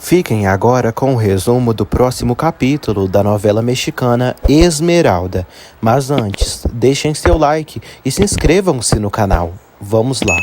Fiquem agora com o resumo do próximo capítulo da novela mexicana Esmeralda. Mas antes, deixem seu like e se inscrevam-se no canal. Vamos lá.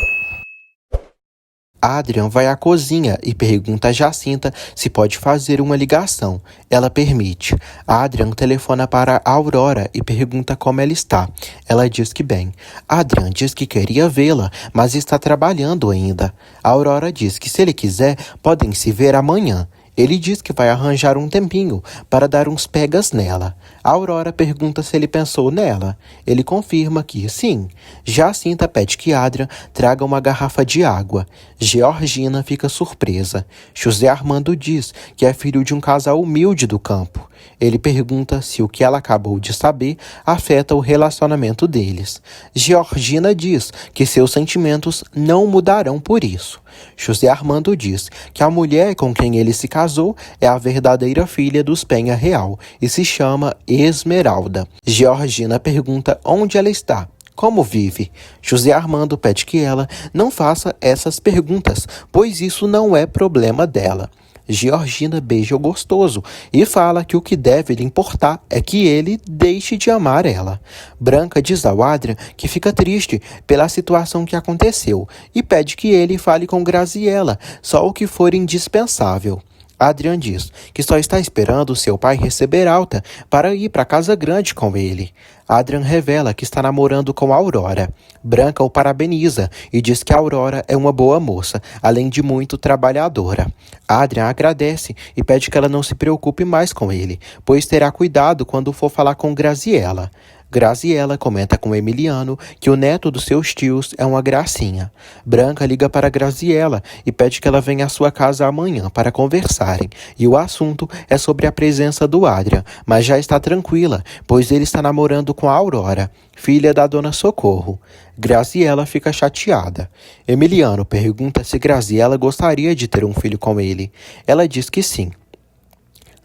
Adrian vai à cozinha e pergunta a Jacinta se pode fazer uma ligação. Ela permite. Adrian telefona para a Aurora e pergunta como ela está. Ela diz que bem. Adrian diz que queria vê-la, mas está trabalhando ainda. A Aurora diz que se ele quiser, podem se ver amanhã. Ele diz que vai arranjar um tempinho para dar uns pegas nela. A Aurora pergunta se ele pensou nela. Ele confirma que sim. Jacinta pede que Adrian traga uma garrafa de água. Georgina fica surpresa. José Armando diz que é filho de um casal humilde do campo. Ele pergunta se o que ela acabou de saber afeta o relacionamento deles. Georgina diz que seus sentimentos não mudarão por isso. José Armando diz que a mulher com quem ele se casou é a verdadeira filha dos Penha Real e se chama Esmeralda. Georgina pergunta onde ela está. Como vive? José Armando pede que ela não faça essas perguntas, pois isso não é problema dela. Georgina beija o gostoso e fala que o que deve lhe importar é que ele deixe de amar ela. Branca diz ao Adrian que fica triste pela situação que aconteceu e pede que ele fale com Graziella, só o que for indispensável. Adrian diz que só está esperando seu pai receber alta para ir para a casa grande com ele. Adrian revela que está namorando com Aurora. Branca o parabeniza e diz que Aurora é uma boa moça, além de muito trabalhadora. Adrian agradece e pede que ela não se preocupe mais com ele, pois terá cuidado quando for falar com Graziella. Graziella comenta com Emiliano que o neto dos seus tios é uma gracinha. Branca liga para Graziella e pede que ela venha à sua casa amanhã para conversarem. E o assunto é sobre a presença do Adrian, mas já está tranquila, pois ele está namorando com a Aurora, filha da dona Socorro. Graziella fica chateada. Emiliano pergunta se Graziella gostaria de ter um filho com ele. Ela diz que sim.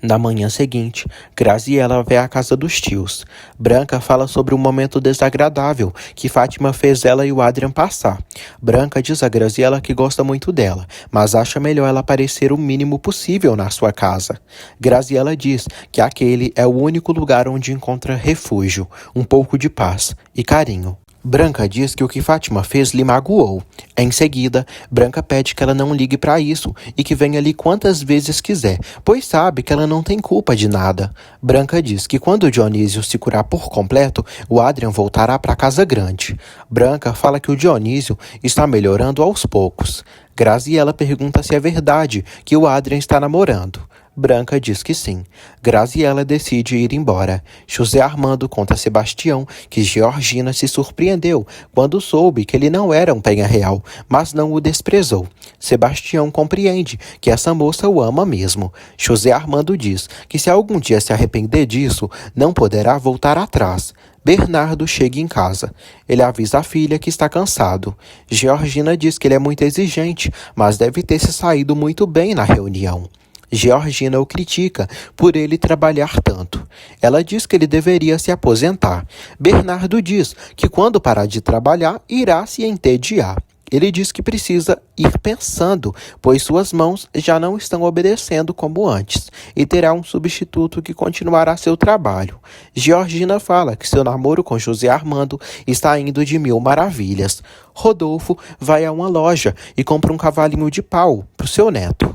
Na manhã seguinte, Graziella vai à casa dos tios. Branca fala sobre um momento desagradável que Fátima fez ela e o Adrian passar. Branca diz a Graziella que gosta muito dela, mas acha melhor ela aparecer o mínimo possível na sua casa. Graziella diz que aquele é o único lugar onde encontra refúgio, um pouco de paz e carinho. Branca diz que o que Fátima fez lhe magoou. Em seguida, Branca pede que ela não ligue para isso e que venha ali quantas vezes quiser, pois sabe que ela não tem culpa de nada. Branca diz que quando Dionísio se curar por completo, o Adrian voltará para a casa grande. Branca fala que o Dionísio está melhorando aos poucos. Graziella pergunta se é verdade que o Adrian está namorando. Branca diz que sim. Graziella decide ir embora. José Armando conta a Sebastião que Georgina se surpreendeu quando soube que ele não era um Penha Real, mas não o desprezou. Sebastião compreende que essa moça o ama mesmo. José Armando diz que se algum dia se arrepender disso, não poderá voltar atrás. Bernardo chega em casa. Ele avisa a filha que está cansado. Georgina diz que ele é muito exigente, mas deve ter se saído muito bem na reunião. Georgina o critica por ele trabalhar tanto. Ela diz que ele deveria se aposentar. Bernardo diz que quando parar de trabalhar, irá se entediar. Ele diz que precisa ir pensando, pois suas mãos já não estão obedecendo como antes, e terá um substituto que continuará seu trabalho. Georgina fala que seu namoro com José Armando está indo de mil maravilhas. Rodolfo vai a uma loja e compra um cavalinho de pau para o seu neto.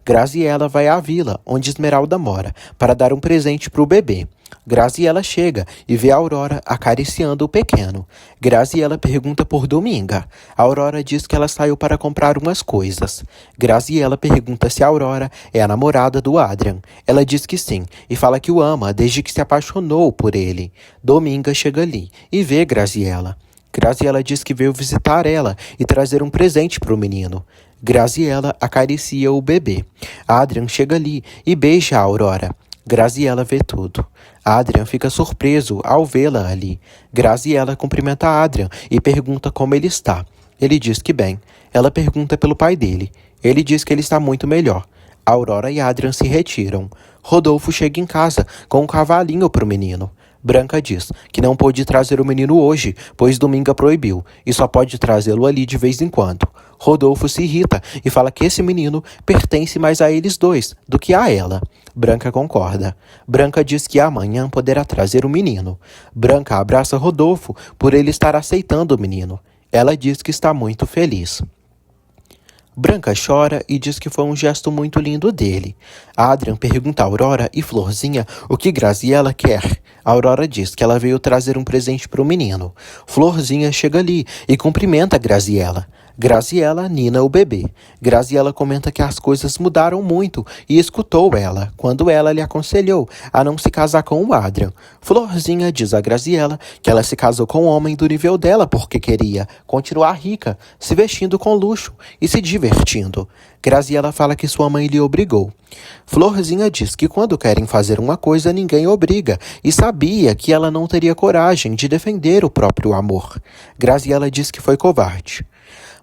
Graziella vai à vila, onde Esmeralda mora, para dar um presente para o bebê. Graziella chega e vê a Aurora acariciando o pequeno. Graziella pergunta por Dominga. A Aurora diz que ela saiu para comprar umas coisas. Graziella pergunta se a Aurora é a namorada do Adrian. Ela diz que sim e fala que o ama desde que se apaixonou por ele. Dominga chega ali e vê Graziella. Graziella diz que veio visitar ela e trazer um presente para o menino. Graziella acaricia o bebê. Adrian chega ali e beija a Aurora. Graziella vê tudo. Adrian fica surpreso ao vê-la ali. Graziella cumprimenta Adrian e pergunta como ele está. Ele diz que bem. Ela pergunta pelo pai dele. Ele diz que ele está muito melhor. Aurora e Adrian se retiram. Rodolfo chega em casa com um cavalinho para o menino. Branca diz que não pôde trazer o menino hoje, pois Dominga proibiu, e só pode trazê-lo ali de vez em quando. Rodolfo se irrita e fala que esse menino pertence mais a eles dois do que a ela. Branca concorda. Branca diz que amanhã poderá trazer o menino. Branca abraça Rodolfo por ele estar aceitando o menino. Ela diz que está muito feliz. Branca chora e diz que foi um gesto muito lindo dele. Adrian pergunta a Aurora e Florzinha o que Graziella quer. A Aurora diz que ela veio trazer um presente para o menino. Florzinha chega ali e cumprimenta Graziella. Graziella nina o bebê. Graziella comenta que as coisas mudaram muito e escutou ela, quando ela lhe aconselhou a não se casar com o Adrian. Florzinha diz a Graziella que ela se casou com um homem do nível dela porque queria continuar rica, se vestindo com luxo e se divertindo. Graziella fala que sua mãe lhe obrigou. Florzinha diz que quando querem fazer uma coisa, ninguém obriga, e sabia que ela não teria coragem de defender o próprio amor. Graziella diz que foi covarde,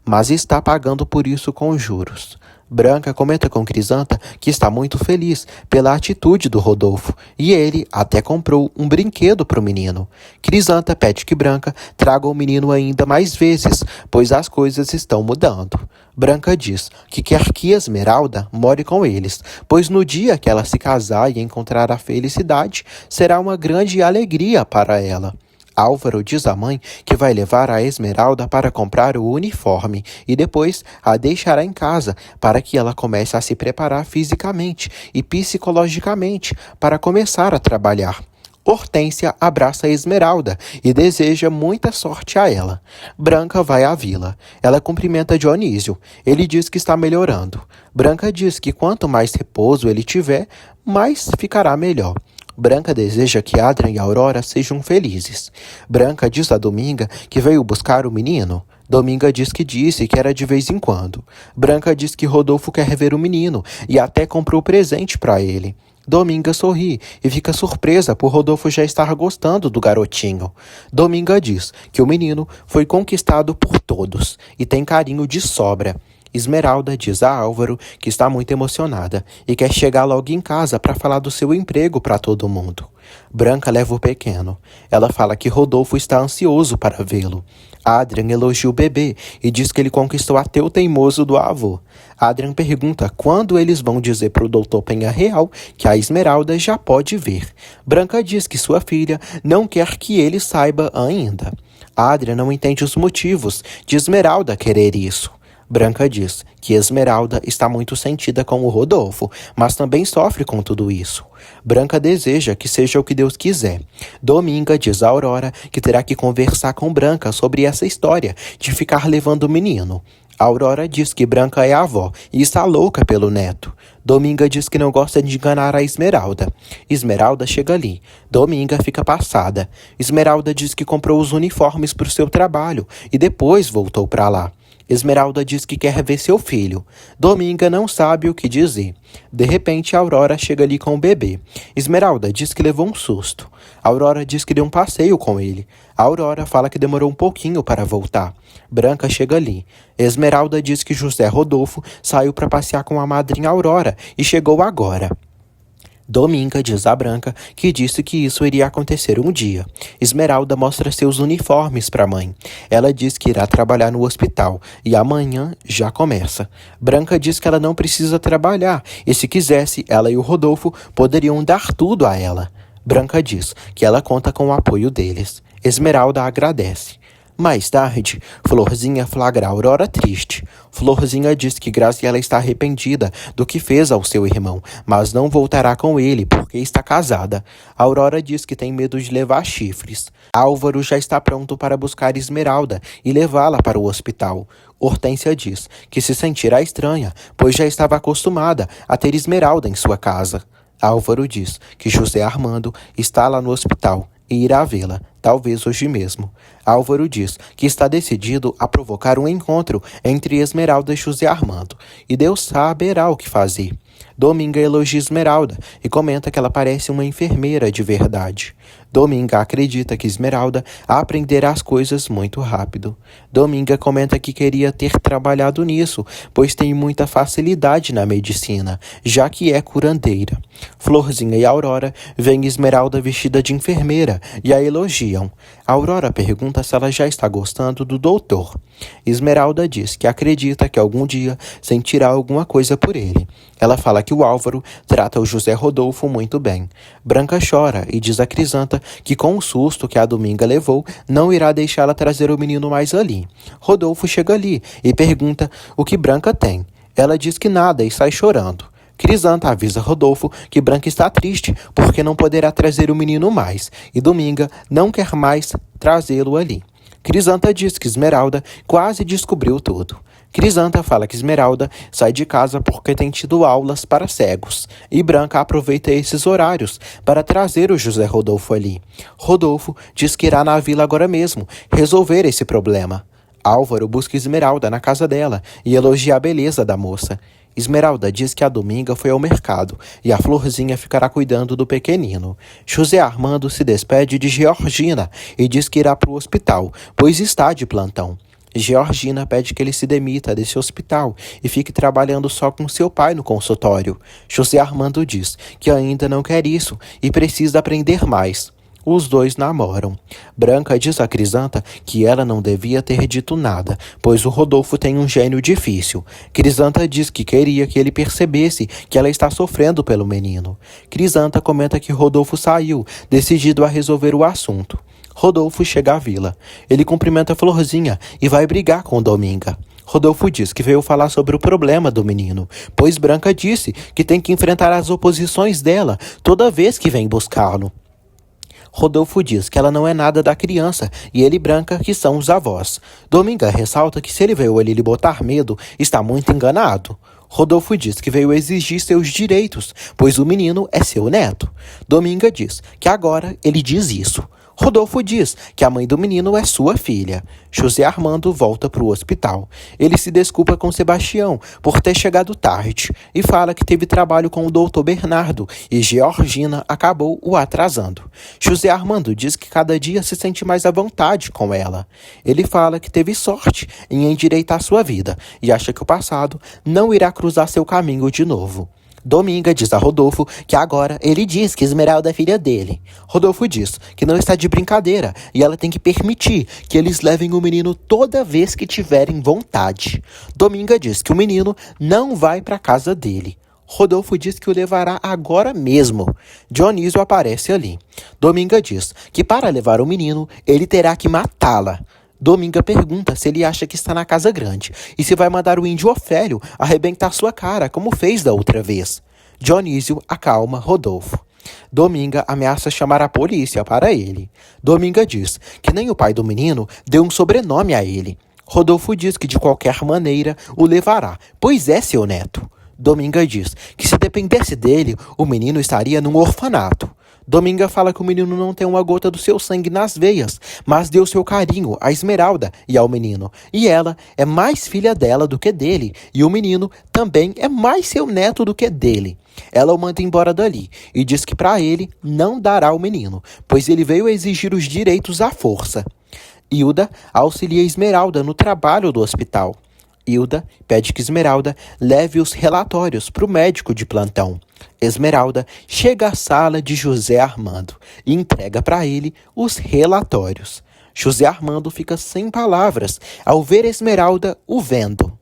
mas está pagando por isso com juros. Branca comenta com Crisanta que está muito feliz pela atitude do Rodolfo e ele até comprou um brinquedo para o menino. Crisanta pede que Branca traga o menino ainda mais vezes, pois as coisas estão mudando. Branca diz que quer que Esmeralda more com eles, pois no dia que ela se casar e encontrar a felicidade, será uma grande alegria para ela. Álvaro diz à mãe que vai levar a Esmeralda para comprar o uniforme e depois a deixará em casa para que ela comece a se preparar fisicamente e psicologicamente para começar a trabalhar. Hortência abraça a Esmeralda e deseja muita sorte a ela. Branca vai à vila. Ela cumprimenta Dionísio. Ele diz que está melhorando. Branca diz que quanto mais repouso ele tiver, mais ficará melhor. Branca deseja que Adrian e Aurora sejam felizes. Branca diz a Dominga que veio buscar o menino. Dominga diz que disse que era de vez em quando. Branca diz que Rodolfo quer ver o menino e até comprou presente para ele. Dominga sorri e fica surpresa por Rodolfo já estar gostando do garotinho. Dominga diz que o menino foi conquistado por todos e tem carinho de sobra. Esmeralda diz a Álvaro que está muito emocionada e quer chegar logo em casa para falar do seu emprego para todo mundo. Branca leva o pequeno. Ela fala que Rodolfo está ansioso para vê-lo. Adrian elogia o bebê e diz que ele conquistou até o teimoso do avô. Adrian pergunta quando eles vão dizer para o Dr. Penha Real que a Esmeralda já pode ver. Branca diz que sua filha não quer que ele saiba ainda. Adrian não entende os motivos de Esmeralda querer isso. Branca diz que Esmeralda está muito sentida com o Rodolfo, mas também sofre com tudo isso. Branca deseja que seja o que Deus quiser. Dominga diz a Aurora que terá que conversar com Branca sobre essa história de ficar levando o menino. Aurora diz que Branca é a avó e está louca pelo neto. Dominga diz que não gosta de enganar a Esmeralda. Esmeralda chega ali. Dominga fica passada. Esmeralda diz que comprou os uniformes para o seu trabalho e depois voltou para lá. Esmeralda diz que quer ver seu filho. Dominga não sabe o que dizer. De repente, Aurora chega ali com o bebê. Esmeralda diz que levou um susto. Aurora diz que deu um passeio com ele. Aurora fala que demorou um pouquinho para voltar. Branca chega ali. Esmeralda diz que José Rodolfo saiu para passear com a madrinha Aurora e chegou agora. Dominga diz a Branca que disse que isso iria acontecer um dia. Esmeralda mostra seus uniformes para a mãe. Ela diz que irá trabalhar no hospital e amanhã já começa. Branca diz que ela não precisa trabalhar e se quisesse, ela e o Rodolfo poderiam dar tudo a ela. Branca diz que ela conta com o apoio deles. Esmeralda agradece. Mais tarde, Florzinha flagra Aurora triste. Florzinha diz que Graziella está arrependida do que fez ao seu irmão, mas não voltará com ele porque está casada. Aurora diz que tem medo de levar chifres. Álvaro já está pronto para buscar Esmeralda e levá-la para o hospital. Hortência diz que se sentirá estranha, pois já estava acostumada a ter Esmeralda em sua casa. Álvaro diz que José Armando está lá no hospital e irá vê-la, talvez hoje mesmo. Álvaro diz que está decidido a provocar um encontro entre Esmeralda e José Armando, e Deus saberá o que fazer. Dominga elogia Esmeralda e comenta que ela parece uma enfermeira de verdade. Dominga acredita que Esmeralda aprenderá as coisas muito rápido. Dominga comenta que queria ter trabalhado nisso, pois tem muita facilidade na medicina, já que é curandeira. Florzinha e Aurora veem Esmeralda vestida de enfermeira e a elogiam. Aurora pergunta se ela já está gostando do doutor. Esmeralda diz que acredita que algum dia sentirá alguma coisa por ele. Ela fala que o Álvaro trata o José Rodolfo muito bem. Branca chora e diz a Crisanta que com o susto que a Dominga levou, não irá deixá-la trazer o menino mais ali. Rodolfo chega ali e pergunta o que Branca tem. Ela diz que nada e sai chorando. Crisanta avisa Rodolfo que Branca está triste porque não poderá trazer o menino mais e Dominga não quer mais trazê-lo ali. Crisanta diz que Esmeralda quase descobriu tudo. Crisanta fala que Esmeralda sai de casa porque tem tido aulas para cegos e Branca aproveita esses horários para trazer o José Rodolfo ali. Rodolfo diz que irá na vila agora mesmo resolver esse problema. Álvaro busca Esmeralda na casa dela e elogia a beleza da moça. Esmeralda diz que a Dominga foi ao mercado e a Florzinha ficará cuidando do pequenino. José Armando se despede de Georgina e diz que irá para o hospital, pois está de plantão. Georgina pede que ele se demita desse hospital e fique trabalhando só com seu pai no consultório. José Armando diz que ainda não quer isso e precisa aprender mais. Os dois namoram. Branca diz a Crisanta que ela não devia ter dito nada, pois o Rodolfo tem um gênio difícil. Crisanta diz que queria que ele percebesse que ela está sofrendo pelo menino. Crisanta comenta que Rodolfo saiu, decidido a resolver o assunto. Rodolfo chega à vila. Ele cumprimenta Florzinha e vai brigar com Dominga. Rodolfo diz que veio falar sobre o problema do menino, pois Branca disse que tem que enfrentar as oposições dela toda vez que vem buscá-lo. Rodolfo diz que ela não é nada da criança e ele e Branca que são os avós. Dominga ressalta que se ele veio ali lhe botar medo, está muito enganado. Rodolfo diz que veio exigir seus direitos, pois o menino é seu neto. Dominga diz que agora ele diz isso. Rodolfo diz que a mãe do menino é sua filha. José Armando volta para o hospital. Ele se desculpa com Sebastião por ter chegado tarde e fala que teve trabalho com o doutor Bernardo e Georgina acabou o atrasando. José Armando diz que cada dia se sente mais à vontade com ela. Ele fala que teve sorte em endireitar sua vida e acha que o passado não irá cruzar seu caminho de novo. Dominga diz a Rodolfo que agora ele diz que Esmeralda é filha dele. Rodolfo diz que não está de brincadeira e ela tem que permitir que eles levem o menino toda vez que tiverem vontade. Dominga diz que o menino não vai para a casa dele. Rodolfo diz que o levará agora mesmo. Dionísio aparece ali. Dominga diz que para levar o menino ele terá que matá-la. Dominga pergunta se ele acha que está na casa grande e se vai mandar o índio Ofélio arrebentar sua cara, como fez da outra vez. Dionísio acalma Rodolfo. Dominga ameaça chamar a polícia para ele. Dominga diz que nem o pai do menino deu um sobrenome a ele. Rodolfo diz que de qualquer maneira o levará, pois é seu neto. Dominga diz que se dependesse dele, o menino estaria num orfanato. Dominga fala que o menino não tem uma gota do seu sangue nas veias, mas deu seu carinho à Esmeralda e ao menino. E ela é mais filha dela do que dele, e o menino também é mais seu neto do que dele. Ela o manda embora dali e diz que para ele não dará o menino, pois ele veio exigir os direitos à força. Hilda auxilia Esmeralda no trabalho do hospital. Hilda pede que Esmeralda leve os relatórios para o médico de plantão. Esmeralda chega à sala de José Armando e entrega para ele os relatórios. José Armando fica sem palavras ao ver Esmeralda o vendo.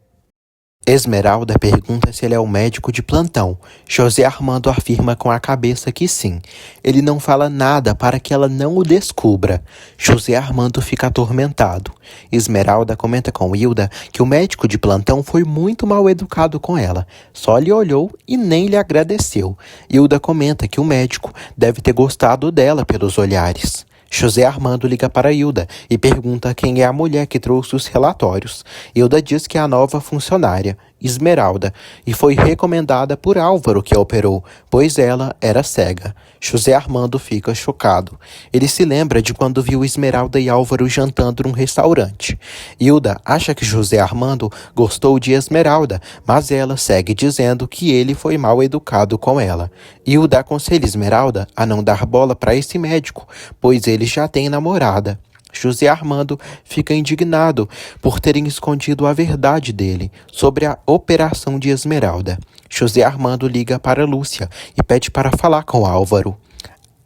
Esmeralda pergunta se ele é o médico de plantão. José Armando afirma com a cabeça que sim. Ele não fala nada para que ela não o descubra. José Armando fica atormentado. Esmeralda comenta com Hilda que o médico de plantão foi muito mal educado com ela. Só lhe olhou e nem lhe agradeceu. Hilda comenta que o médico deve ter gostado dela pelos olhares. José Armando liga para Hilda e pergunta quem é a mulher que trouxe os relatórios. Hilda diz que é a nova funcionária. Esmeralda, e foi recomendada por Álvaro que a operou, pois ela era cega. José Armando fica chocado. Ele se lembra de quando viu Esmeralda e Álvaro jantando num restaurante. Hilda acha que José Armando gostou de Esmeralda, mas ela segue dizendo que ele foi mal educado com ela. Hilda aconselha Esmeralda a não dar bola para esse médico, pois ele já tem namorada. José Armando fica indignado por terem escondido a verdade dele sobre a operação de Esmeralda. José Armando liga para Lúcia e pede para falar com Álvaro.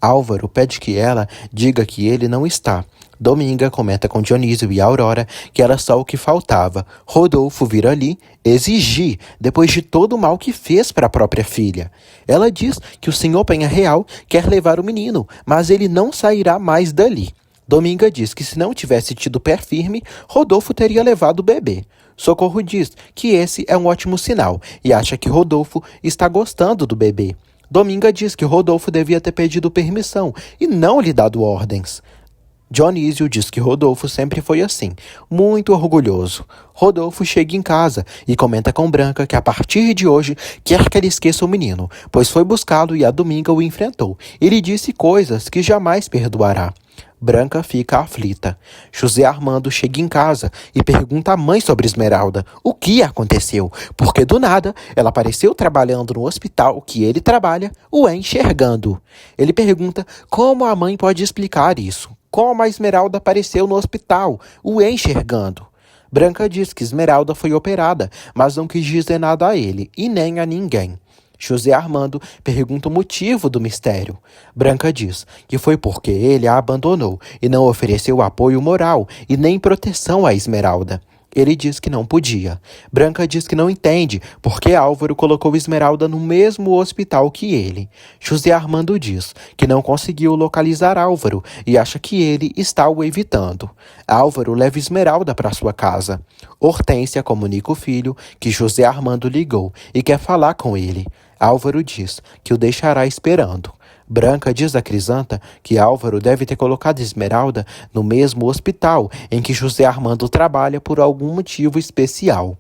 Álvaro pede que ela diga que ele não está. Dominga comenta com Dionísio e Aurora que era só o que faltava. Rodolfo vir ali exigir, depois de todo o mal que fez para a própria filha. Ela diz que o senhor Penha Real quer levar o menino, mas ele não sairá mais dali. Dominga diz que se não tivesse tido pé firme, Rodolfo teria levado o bebê. Socorro diz que esse é um ótimo sinal e acha que Rodolfo está gostando do bebê. Dominga diz que Rodolfo devia ter pedido permissão e não lhe dado ordens. Dionísio diz que Rodolfo sempre foi assim, muito orgulhoso. Rodolfo chega em casa e comenta com Branca que a partir de hoje quer que ele esqueça o menino, pois foi buscá-lo e a Dominga o enfrentou. Ele disse coisas que jamais perdoará. Branca fica aflita. José Armando chega em casa e pergunta à mãe sobre Esmeralda o que aconteceu, porque do nada ela apareceu trabalhando no hospital que ele trabalha, o enxergando. Ele pergunta como a mãe pode explicar isso, como a Esmeralda apareceu no hospital, o enxergando. Branca diz que Esmeralda foi operada, mas não quis dizer nada a ele e nem a ninguém. José Armando pergunta o motivo do mistério. Branca diz que foi porque ele a abandonou e não ofereceu apoio moral e nem proteção à Esmeralda. Ele diz que não podia. Branca diz que não entende porque Álvaro colocou Esmeralda no mesmo hospital que ele. José Armando diz que não conseguiu localizar Álvaro e acha que ele está o evitando. Álvaro leva Esmeralda para sua casa. Hortência comunica ao filho que José Armando ligou e quer falar com ele. Álvaro diz que o deixará esperando. Branca diz a Crisanta que Álvaro deve ter colocado Esmeralda no mesmo hospital em que José Armando trabalha por algum motivo especial.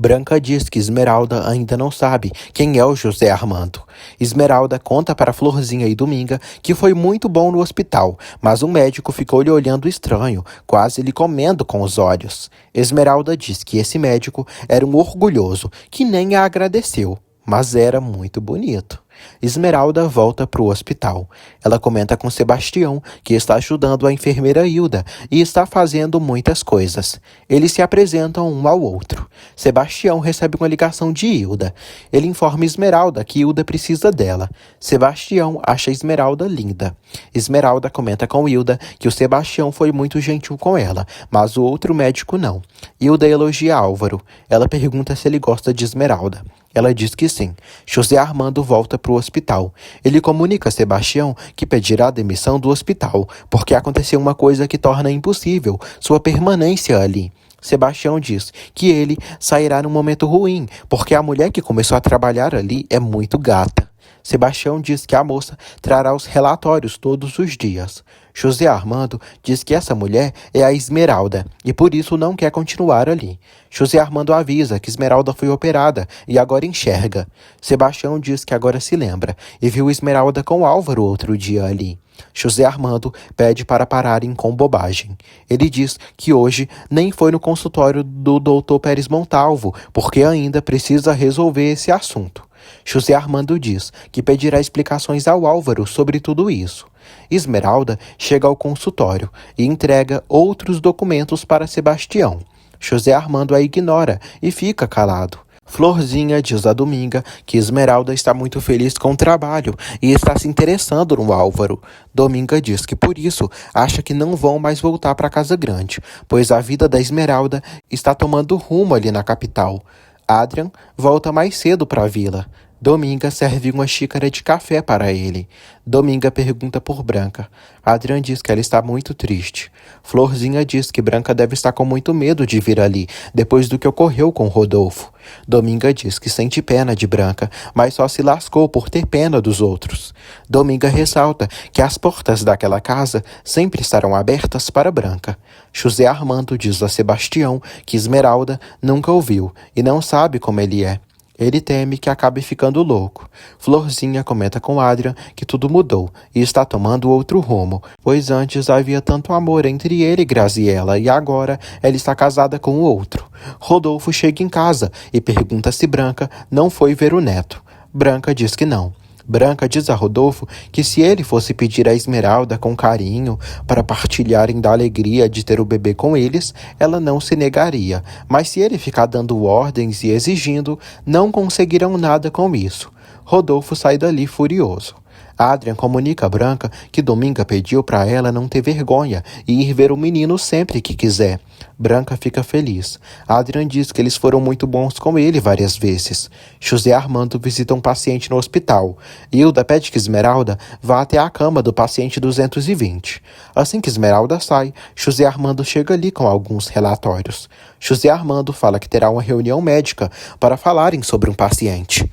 Branca diz que Esmeralda ainda não sabe quem é o José Armando. Esmeralda conta para Florzinha e Dominga que foi muito bom no hospital, mas um médico ficou lhe olhando estranho, quase lhe comendo com os olhos. Esmeralda diz que esse médico era um orgulhoso, que nem a agradeceu, mas era muito bonito. Esmeralda volta para o hospital. Ela comenta com Sebastião, que está ajudando a enfermeira Hilda e está fazendo muitas coisas. Eles se apresentam um ao outro. Sebastião recebe uma ligação de Hilda. Ele informa Esmeralda que Hilda precisa dela. Sebastião acha Esmeralda linda. Esmeralda comenta com Hilda que o Sebastião foi muito gentil com ela, mas o outro médico não. Hilda elogia Álvaro. Ela pergunta se ele gosta de Esmeralda. Ela diz que sim. José Armando volta para o hospital. Ele comunica a Sebastião que pedirá a demissão do hospital, porque aconteceu uma coisa que torna impossível sua permanência ali. Sebastião diz que ele sairá num momento ruim, porque a mulher que começou a trabalhar ali é muito gata. Sebastião diz que a moça trará os relatórios todos os dias. José Armando diz que essa mulher é a Esmeralda e por isso não quer continuar ali. José Armando avisa que Esmeralda foi operada e agora enxerga. Sebastião diz que agora se lembra e viu Esmeralda com Álvaro outro dia ali. José Armando pede para pararem com bobagem. Ele diz que hoje nem foi no consultório do Dr. Pérez Montalvo, porque ainda precisa resolver esse assunto. José Armando diz que pedirá explicações ao Álvaro sobre tudo isso. Esmeralda chega ao consultório e entrega outros documentos para Sebastião. José Armando a ignora e fica calado. Florzinha diz a Dominga que Esmeralda está muito feliz com o trabalho e está se interessando no Álvaro. Dominga diz que por isso acha que não vão mais voltar para Casa Grande, pois a vida da Esmeralda está tomando rumo ali na capital. Adrian volta mais cedo para a vila. Dominga serve uma xícara de café para ele. Dominga pergunta por Branca. Adrian diz que ela está muito triste. Florzinha diz que Branca deve estar com muito medo de vir ali, depois do que ocorreu com Rodolfo. Dominga diz que sente pena de Branca, mas só se lascou por ter pena dos outros. Dominga ressalta que as portas daquela casa sempre estarão abertas para Branca. José Armando diz a Sebastião que Esmeralda nunca o viu e não sabe como ele é. Ele teme que acabe ficando louco. Florzinha comenta com Adrian que tudo mudou e está tomando outro rumo, pois antes havia tanto amor entre ele e Graziella e agora ela está casada com o outro. Rodolfo chega em casa e pergunta se Branca não foi ver o neto. Branca diz que não. Branca diz a Rodolfo que se ele fosse pedir a Esmeralda com carinho para partilharem da alegria de ter o bebê com eles, ela não se negaria, mas se ele ficar dando ordens e exigindo, não conseguirão nada com isso. Rodolfo sai dali furioso. Adrian comunica a Branca que Dominga pediu para ela não ter vergonha e ir ver o menino sempre que quiser. Branca fica feliz. Adrian diz que eles foram muito bons com ele várias vezes. José Armando visita um paciente no hospital. Hilda pede que Esmeralda vá até a cama do paciente 220. Assim que Esmeralda sai, José Armando chega ali com alguns relatórios. José Armando fala que terá uma reunião médica para falarem sobre um paciente.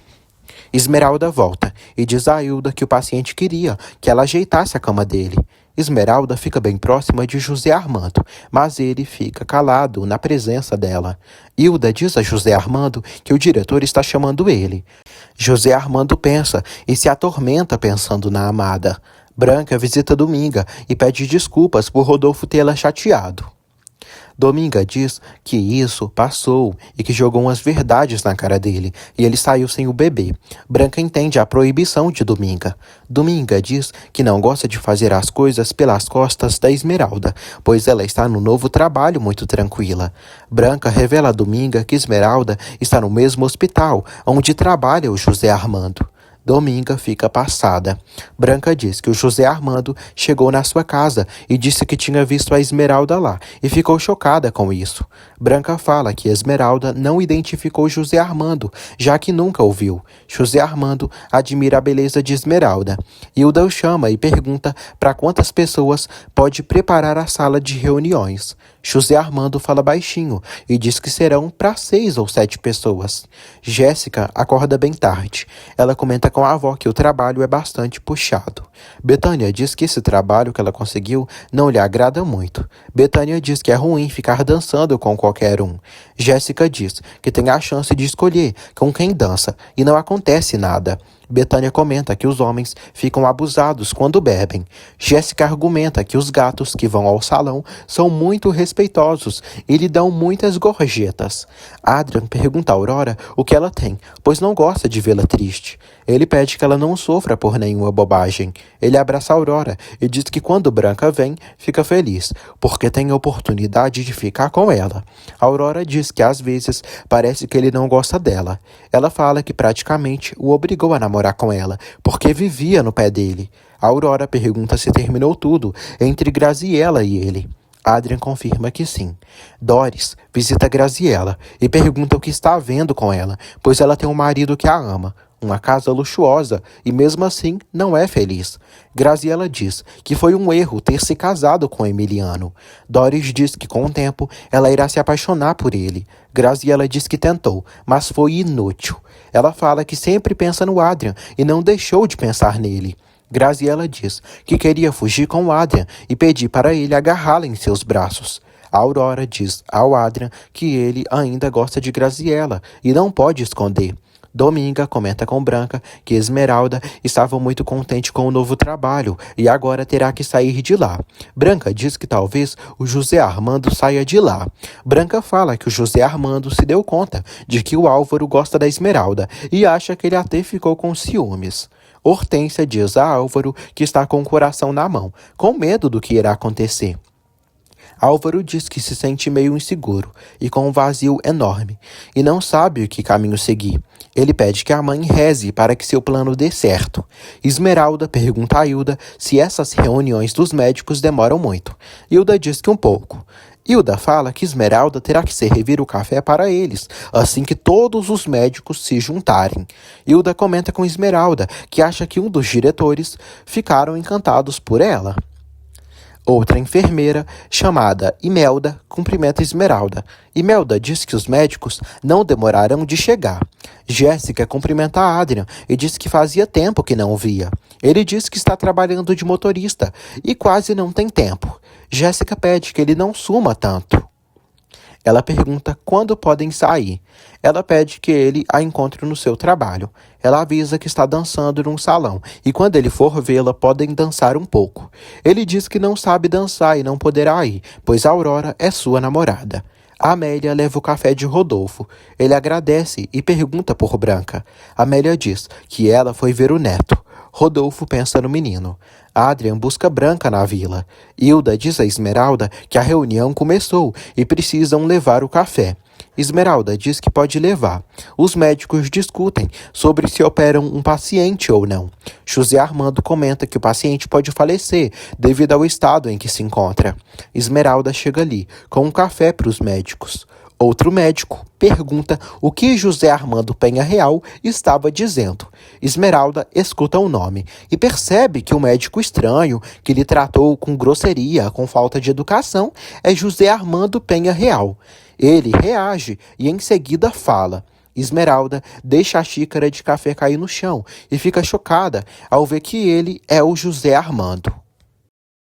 Esmeralda volta e diz a Hilda que o paciente queria que ela ajeitasse a cama dele. Esmeralda fica bem próxima de José Armando, mas ele fica calado na presença dela. Hilda diz a José Armando que o diretor está chamando ele. José Armando pensa e se atormenta pensando na amada. Branca visita Dominga e pede desculpas por Rodolfo tê-la chateado. Dominga diz que isso passou e que jogou umas verdades na cara dele e ele saiu sem o bebê. Branca entende a proibição de Dominga. Dominga diz que não gosta de fazer as coisas pelas costas da Esmeralda, pois ela está no novo trabalho muito tranquila. Branca revela a Dominga que Esmeralda está no mesmo hospital onde trabalha o José Armando. Dominga fica passada. Branca diz que o José Armando chegou na sua casa e disse que tinha visto a Esmeralda lá e ficou chocada com isso. Branca fala que Esmeralda não identificou José Armando, já que nunca o viu. José Armando admira a beleza de Esmeralda. Hilda o chama e pergunta para quantas pessoas pode preparar a sala de reuniões. José Armando fala baixinho e diz que serão para 6 ou 7 pessoas. Jéssica acorda bem tarde. Ela comenta com a avó que o trabalho é bastante puxado. Betânia diz que esse trabalho que ela conseguiu não lhe agrada muito. Betânia diz que é ruim ficar dançando com qualquer um. Jéssica diz que tem a chance de escolher com quem dança e não acontece nada. Betânia comenta que os homens ficam abusados quando bebem. Jéssica argumenta que os gatos que vão ao salão são muito respeitosos e lhe dão muitas gorjetas. Adrian pergunta a Aurora o que ela tem, pois não gosta de vê-la triste. Ele pede que ela não sofra por nenhuma bobagem. Ele abraça a Aurora e diz que quando Branca vem, fica feliz, porque tem a oportunidade de ficar com ela. A Aurora diz que às vezes parece que ele não gosta dela. Ela fala que praticamente o obrigou a namorar com ela, porque vivia no pé dele. A Aurora pergunta se terminou tudo entre Graziella e ele. Adrian confirma que sim. Doris visita Graziella e pergunta o que está havendo com ela, pois ela tem um marido que a ama, uma casa luxuosa e mesmo assim não é feliz. Graziella diz que foi um erro ter se casado com Emiliano. Doris diz que com o tempo ela irá se apaixonar por ele. Graziella diz que tentou, mas foi inútil. Ela fala que sempre pensa no Adrian e não deixou de pensar nele. Graziella diz que queria fugir com o Adrian e pedir para ele agarrá-la em seus braços. A Aurora diz ao Adrian que ele ainda gosta de Graziella e não pode esconder. Dominga comenta com Branca que Esmeralda estava muito contente com o novo trabalho e agora terá que sair de lá. Branca diz que talvez o José Armando saia de lá. Branca fala que o José Armando se deu conta de que o Álvaro gosta da Esmeralda e acha que ele até ficou com ciúmes. Hortência diz a Álvaro que está com o coração na mão, com medo do que irá acontecer. Álvaro diz que se sente meio inseguro e com um vazio enorme, e não sabe o que caminho seguir. Ele pede que a mãe reze para que seu plano dê certo. Esmeralda pergunta a Hilda se essas reuniões dos médicos demoram muito. Hilda diz que um pouco. Hilda fala que Esmeralda terá que servir o café para eles, assim que todos os médicos se juntarem. Hilda comenta com Esmeralda que acha que um dos diretores ficaram encantados por ela. Outra enfermeira, chamada Imelda, cumprimenta Esmeralda. Imelda diz que os médicos não demorarão de chegar. Jéssica cumprimenta Adrian e diz que fazia tempo que não o via. Ele diz que está trabalhando de motorista e quase não tem tempo. Jéssica pede que ele não suma tanto. Ela pergunta quando podem sair. Ela pede que ele a encontre no seu trabalho. Ela avisa que está dançando num salão e quando ele for vê-la, podem dançar um pouco. Ele diz que não sabe dançar e não poderá ir, pois Aurora é sua namorada. Amélia leva o café de Rodolfo. Ele agradece e pergunta por Branca. Amélia diz que ela foi ver o neto. Rodolfo pensa no menino. Adrian busca Branca na vila. Hilda diz a Esmeralda que a reunião começou e precisam levar o café. Esmeralda diz que pode levar. Os médicos discutem sobre se operam um paciente ou não. José Armando comenta que o paciente pode falecer devido ao estado em que se encontra. Esmeralda chega ali com um café para os médicos. Outro médico pergunta o que José Armando Penha Real estava dizendo. Esmeralda escuta o nome e percebe que o médico estranho, que lhe tratou com grosseria, com falta de educação, é José Armando Penha Real. Ele reage e em seguida fala. Esmeralda deixa a xícara de café cair no chão e fica chocada ao ver que ele é o José Armando.